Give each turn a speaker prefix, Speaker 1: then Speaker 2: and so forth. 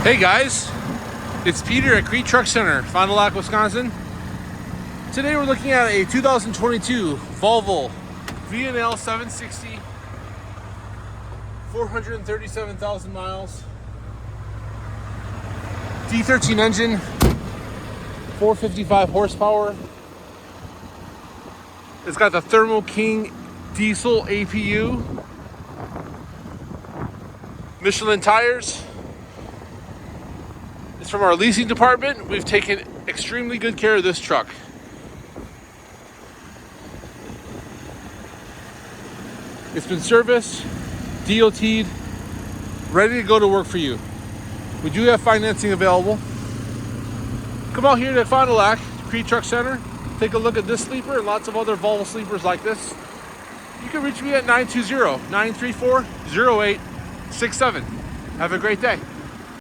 Speaker 1: Hey guys, it's Peter at Kriete Truck Center, Fond du Lac, Wisconsin. Today we're looking at a 2022 Volvo VNL64T760, 437,000 miles, D13 engine, 455 horsepower. It's got the Thermo King diesel APU, Michelin tires. It's from our leasing department. We've taken extremely good care of this truck. It's been serviced, DOT'd, ready to go to work for you. We do have financing available. Come out here to Fond du Lac, Kriete Truck Center. Take a look at this sleeper and lots of other Volvo sleepers like this. You can reach me at 920-934-0867. Have a great day.